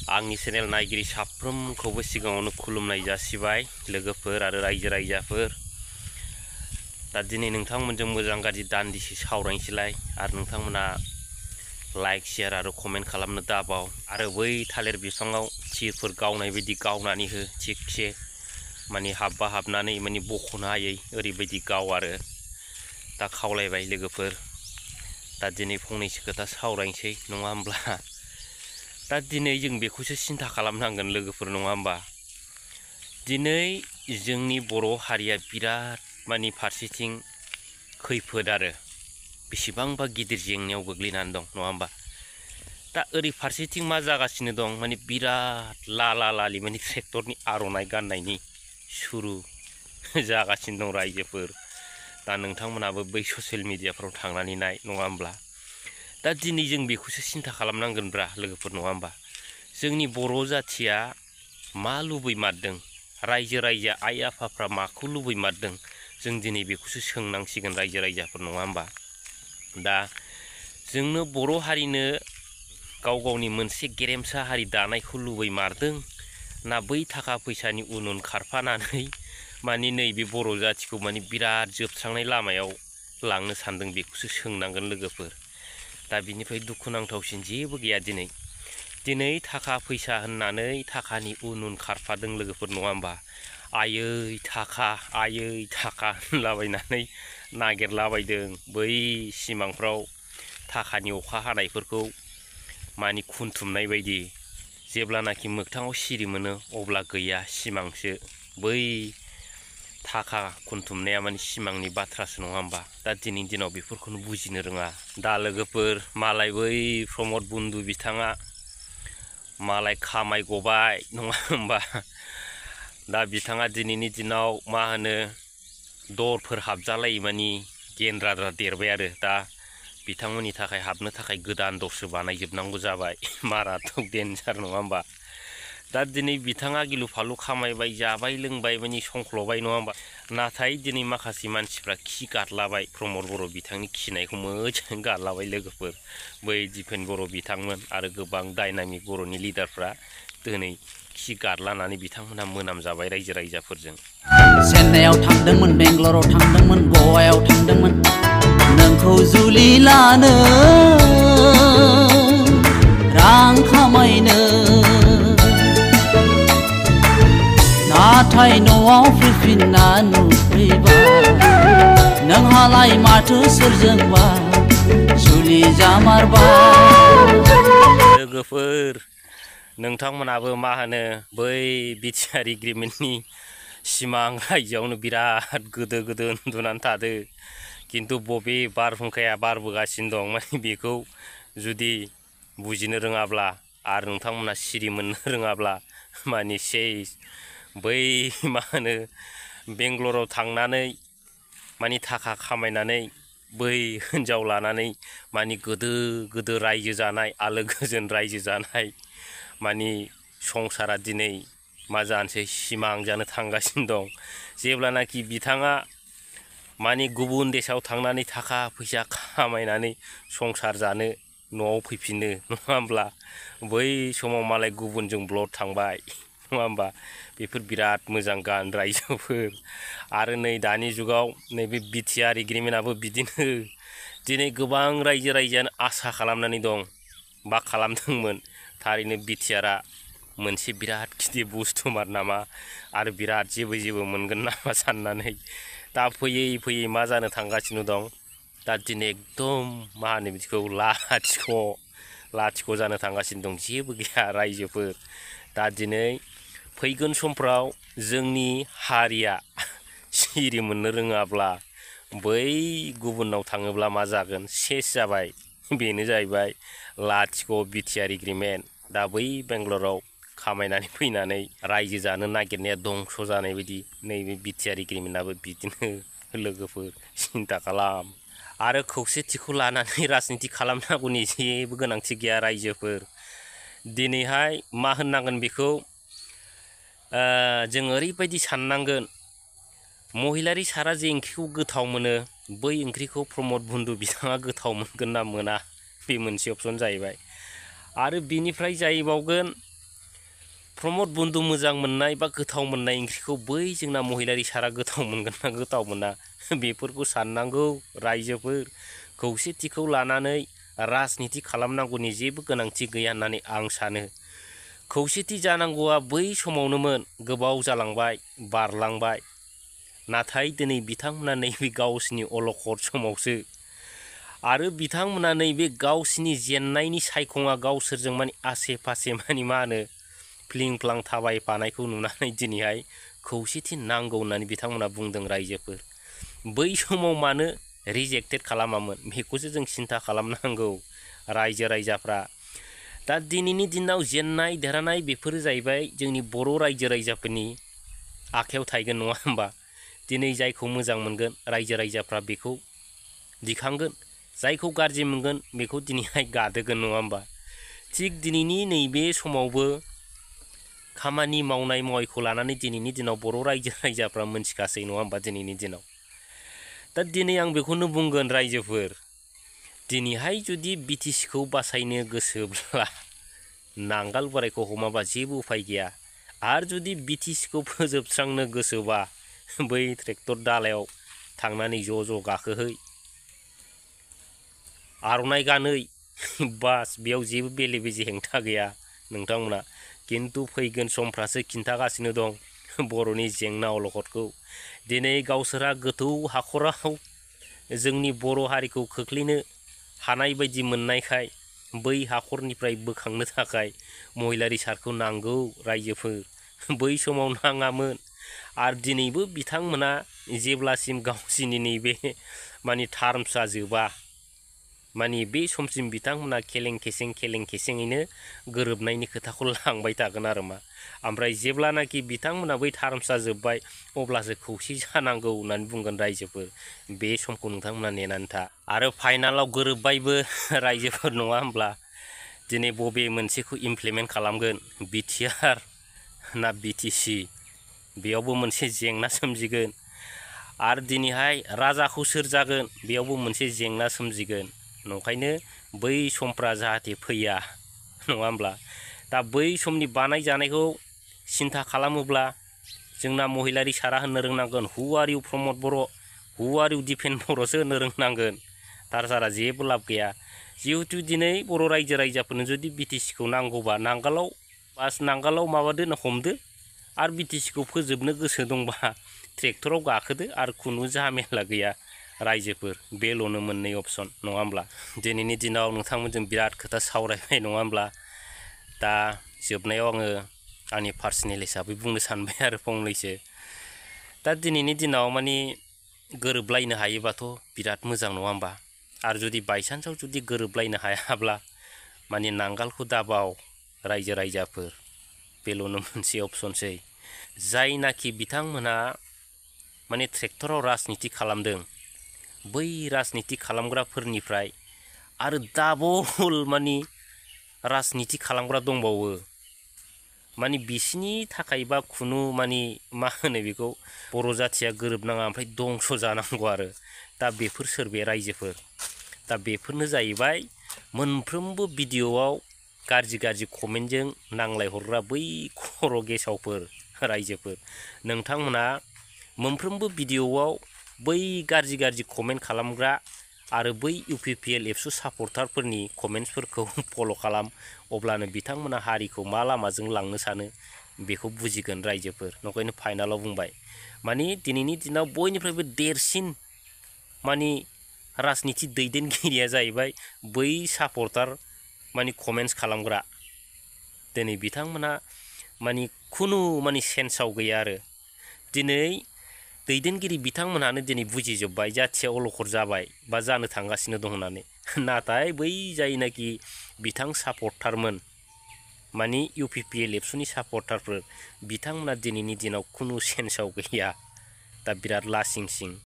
आंनि चेनेल नायगिरि साफ्रोमखौबो सिगाङावनो खुलुमनाय जासिबाय लोगोफोर आरो रायजो राजाफोर। दा दिनै नोंथांमोनजों मोजां गाज्रि दान्दिसे सावरायनोसैलाय आरो नोंथांमोना लाइक शेयार आरो कमेन्ट खालामनो दाबाव आरो बै थालिर बिफाङाव थिरफोर गावनाय बायदि गावनानै हो थिगसे माने हाबनानै माने बख'नो हायै ओरैबायदि गाव आरो दा खावलायबाय लोगोफोर। दा दिनै फंनैसो खोथा सावरायनोसै नङा होमब्ला। दा दिनै जों बेखौसो सिन्था खालामनांगोन लोगोफोर नङा होमबा। दिनै जोंनि बर' हारिया बिराद माने फारसेथिं खैफोद आरो बेसेबांबा गिदिर जेंनायाव गोग्लैनानै दं नङा होमबा। दा ओरै फारसेथिं मा जागासिनो दं माने बिराद लालि माने ट्रेक्टरनि आर'नाइ गाननायनि सुरु जागासिनो दं रायजोफोर। दा नोंथांमोनाबो बै ससियेल मिडियाफ्राव थांनानै नाय नङा होमब्ला। दा दिनै जों बेखौसो सिन्था खालामनांगोनब्रा लोगोफोर नङा होमबा। जोंनि बर' जाथिया मा लुबैमारदों, रायजो राजा आइ आफाफ्रा माखौ लुबैमारदों, जों दिनै बेखौसो सोंनांसिगोन रायजो राजाफोर नङा होमबा। दा जोंनो बर' हारिनो गाव गावनि मोनसे गेरेमसा हारि दानायखौ लुबैमारदों ना बै थाखा फैसानि उन खारफानानै माने नैबे बर' जाथिखौ माने बिराद जोबस्रांनाय लामायाव लांनो सानदों बेखौसो सोंनांगोन लोगोफोर। दा बिनिफ्राय दुखुनांथावसिन जेबो गैया। दिनै थाखा फैसा होननानै थाखानि उन खारफादों लोगोफोर नङा होमबा। आयै थाखा होनलाबायनानै नागिरलाबायदों बै सिमांफ्राव थाखानि अखा हानायफोरखौ मानि खुनथुमनाय बायदि। जेब्लानाखि मोगथाङाव सिरि मोनो अब्ला गैया सिमांसो। बै थाखा खुनथुमनाया माने सिमांनि बाथ्रासो नङा होमबा। दा दिनैनि दिनाव बेफोरखौनो बुजिनो रोङा। दा लोगोफोर मालाय बै प्रमद बन्दु बिथाङा मालाय खामायगबाय नङा होमबा। दा बिथाङा दिनैनि दिनाव मा होनो दरफोर हाबजालायो मानि गेन्द्रा देरबाय आरो। दा बिथांमोननि थाखाय हाबनो थाखाय गोदान दरसो बानायजोबनांगौ जाबाय। माराथो डेन्जार नङा होमबा। दा दिनै बिथाङा गिलु फालु खामायबाय जाबाय लोंबाय माने संख्ल'बाय नङा होमबा। नाथाय दिनै माखासे मानसिफ्रा खि गादलाबाय प्रमद बर' बिथांनि खिनायखौ मोजाङै गादलाबाय लोगोफोर। बै दिपेन बर' बिथांमोन आरो गोबां डाइनामिक बर'नि लिडारफ्रा दिनै खि गादलानानै बिथांमोनहा मोनामजाबाय रायजो राजाफोरजों। चेन्नाइयाव थांदोंमोन, बेंगलराव थांदोंमोन, गवायाव थांदोंमोन नोंखौ जुलि लानो रां खामायनो। नाथाय न'आव फैफिनना नुफैबाय नोंहालाय माथो सोरजोंबा जुलि जामारबाय। लोगोफोर नोंथांमोनाबो मा होनो बै बिटिआर एग्रिमेन्टनि सिमां रायजोआवनो बिराद गोदो उन्दुनानै थादो। खिन्थु बबे बारहुंखाया बारबोगासिनो दं माने बेखौ जुदि बुजिनो रोङाब्ला आरो नोंथांमोना सिरि मोननो रोङाब्ला माने सेस बै मा होनो बेंगलराव थांनानै माने थाखा खामायनानै बै हिन्जाव लानानै माने गोदो रायजो जानाय आलो गोजोन रायजो जानाय माने संसारा दिनै मा जानोसै सिमां जानो थांगासिनो दं। जेब्लानाखि बिथाङा माने गुबुन देशआव थांनानै थाखा फैसा खामायनानै संसार जानो न'आव फैफिनो नङा होमब्ला बै समाव मालाय गुबुनजों ब्लड थांबाय नङा होमबा। बेफोर बिराद मोजां गान रायजोफोर। आरो नै दानि जुगाव नैबे बिटिआर एग्रिमेन्टआबो बिदिनो दिनै गोबां रायजो राजायानो आसा खालामनानै दं बा खालामदोंमोन थारैनो बिटिआरआ मोनसे बिराद गिदिर बुस्थुमार नामा आरो बिराद जेबो मोनगोन नामा साननानै। दा फैयै मा जानो थांगासिनो दं। दा दिनै एकदम मा होनो बिदिखौ लाथिख' जानो थांगासिनो दं। जेबो गैया रायजोफोर। दा दिनै फैगोन समफ्राव जोंनि हारिया सिरि मोननो रोङाब्ला बै गुबुनाव थाङोब्ला मा जागोन सेस जाबाय। बेनो जाहैबाय लाथिख' बिटिआर एग्रिमेन्ट। दा बै बेंगलराव खामायनानै फैनानै रायजो जानो नागिरनाया दंस' जानाय बायदि नैबे बिटिआर एग्रिमेन्टआबो बिदिनो लोगोफोर सिन्था खालाम। आरो खौसेथिखौ लानानै राजनिति खालामनांगौनि जेबो गोनांथि गैया रायजोफोर। दिनैहाय मा होननांगोन बेखौ जों ओरैबायदि साननांगोन महिलारि सारा जे ओंख्रिखौ गोथाव मोनो बै ओंख्रिखौ प्रमद बन्दु बिथाङा गोथाव मोनगोन ना मोना बे मोनसे अपसन जाहैबाय। आरो बिनिफ्राय जाहैबावगोन प्रमद बन्धु मोजां मोननाय बा गोथाव मोननाय ओंख्रिखौ बै जोंना महिलारि सारा गोथाव मोनगोन ना गोथाव मोना बेफोरखौ साननांगौ रायजोफोर। खौसेथिखौ लानानै राजनिति खालामनांगौनि जेबो गोनांथि गैया होननानै आं सानो। खौसेथि जानांगौआ बै समावनोमोन, गोबाव जालांबाय, बारलांबाय। नाथाय दिनै बिथांमोना नैबे गावसिनि अलखद समावसो आरो बिथांमोना नैबे गावसिनि जेननायनि सायखङा गावसोरजों माने आसे फासे माने मा होनो फ्लिं फ्लां थाबायफानायखौ नुनानै दिनैहाय खौसेथि नांगौ होननानै बिथांमोना बुंदों रायजोफोर। बै समाव मानो रिजेक्टेड खालामामोन बेखौसो जों सिन्था खालामनांगौ रायजो राजाफ्रा। दा दिनैनि दिनाव जेननाय देरहानाय बेफोरो जाहैबाय जोंनि बर' रायजो राजाफोरनि आखायाव थाहैगोन नङा होमबा। दिनै जायखौ मोजां मोनगोन रायजो राजाफ्रा बेखौ दिखांगोन, जायखौ गाज्रि मोनगोन बेखौ दिनैहाय गादोगोन नङा होमबा। थिग दिनैनि नैबे समावबो खामानि मावनाय मावैखौ लानानै दिनैनि दिनाव बर' रायजो राजाफ्रा मोनथिखासै नङा होमबा दिनैनि दिनाव। दा दिनै आं बेखौनो बुंगोन रायजोफोर, दिनैहाय जुदि बिटिसिखौ बासायनो गोसोब्ला नांगाल बोरायखौ हमाबा जेबो उफाय गैया। आरो जुदि बिटिसिखौ फोजोबस्रांनो गोसोबा बै ट्रेक्टर दालायाव थांनानै ज' गाखोहै, आर'नाइ गानै, बास बेयाव जेबो बेले बेजे हेंथा गैया नोंथांमोना। खिन्थु फैगोन समफ्रासो खिन्थागासिनो दं बर'नि जेंना अलखदखौ। दिनै गावसोरहा गोथौ हाखराव जोंनि बर' हारिखौ खोख्लैनो हानाय बायदि मोननायखाय बै हाखरनिफ्राय बोखांनो थाखाय महिलारि सारखौ नांगौ रायजोफोर। बै समाव नाङामोन आरो दिनैबो बिथांमोना जेब्लासिम गावसिनि नैबे माने टार्मसा जोबा माने बे समसिम बिथांमोना खेलें खेसेङैनो गोरोबनायनि खोथाखौ लांबाय थागोन आरो मा। ओमफ्राय जेब्लानाखि बिथांमोना बै टार्मसा जोब्बाय अब्लासो खौसे जानांगौ होननानै बुंगोन रायजोफोर। बे समखौ नोंथांमोना नेनानै था। आरो फाइनालाव गोरोबबायबो रायजोफोर नङा होमब्ला। दिनै बबे मोनसेखौ इमप्लिमेन्ट खालामगोन, बिटिआर ना बिटिसि, बेयावबो मोनसे जेंना सोमजिगोन। आरो दिनैहाय राजाखौ सोर जागोन बेयावबो मोनसे जेंना सोमजिगोन। नंखायनो बै समफ्रा जाहाथे फैया नङा होमब्ला। दा बै समनि बानाय जानायखौ सिन्था खालामोब्ला जोंना महिलारि सारा होननो रोंनांगोन हु आर इउ प्रमद बर', हु आर इउ दिपेन बर'सो होननो रोंनांगोन। तार सारा जेबो लाब गैया। जिहेथु दिनै बर' रायजो राजाफोरनो जुदि बिटिसिखौ नांगौबा नांगालाव माबादो हमदो, आरो बिटिसिखौ फोजोबनो गोसो दंबा ट्रेक्टराव गाखोदो आरो खुनु झामेला गैया रायजोफोर। बेल'नो मोननै अपसन नङा होमब्ला। दिनैनि दिनाव नोंथांमोनजों बिराद खोथा सावरायबाय नङा होमब्ला। दा जोबनायाव आङो आंनि पार्सनेल हिसाबै बुंनो सानबाय आरो फंनैसो। दा दिनैनि दिनाव माने गोरोबलायनो हायोबाथ' बिराद मोजां नङा होमबा। आरो जुदि बायसान्सआव जुदि गोरोबलायनो हायाब्ला माने नांगालखौ दाबाव रायजो राजाफोर। बेल'नो मोनसे अपसनसै। जायनाखि बिथांमोना माने ट्रेक्टराव राजनिति खालामदों, बै राजनिति खालामग्राफोरनिफ्राय आरो डाबल माने राजनिति खालामग्रा दंबावो। माने बिसिनि थाखायबा खुनु माने मा होनो बेखौ बर' जाथिया गोरोबनाङा ओमफ्राय दंस' जानांगौ आरो। दा बेफोर सोर बे रायजोफोर। दा बेफोरनो जाहैबाय मोनफ्रोमबो भिडिअ'आव गाज्रि कमेन्टजों नांलाय हरग्रा बै खर' गेसावफोर रायजोफोर। नोंथांमोना मोनफ्रोमबो भिडिअ'आव बै गाज्रि कमेन्ट खालामग्रा आरो बै UPPL एबसु सापर्टारफोरनि कमेन्ट्सफोरखौ फल' खालाम। अब्लानो बिथांमोना हारिखौ मा लामाजों लांनो सानो बेखौ बुजिगोन रायजोफोर। नंखायनो फाइनालाव बुंबाय माने दिनैनि दिनाव बयनिफ्रायबो देरसिन माने राजनिति दैदेनगिरिया जाहैबाय बै सापर्टार माने कमेन्ट्स खालामग्रा। दिनै बिथांमोना माने खुनु माने सेन्सआव गैया आरो। दिनै दैदेनगिरि बिथांमोनहानो दिनै बुजिजोब्बाय जाथिया अलखद जाबाय बा जानो थांगासिनो दं होननानै। नाथाय बै जायनाखि बिथां सापर्टारमोन माने UPPL एबसुनि सापर्टारफोर, बिथांमोना दिनैनि दिनाव खुनु सेन्सआव गैया। दा बिराद लासिंसिं।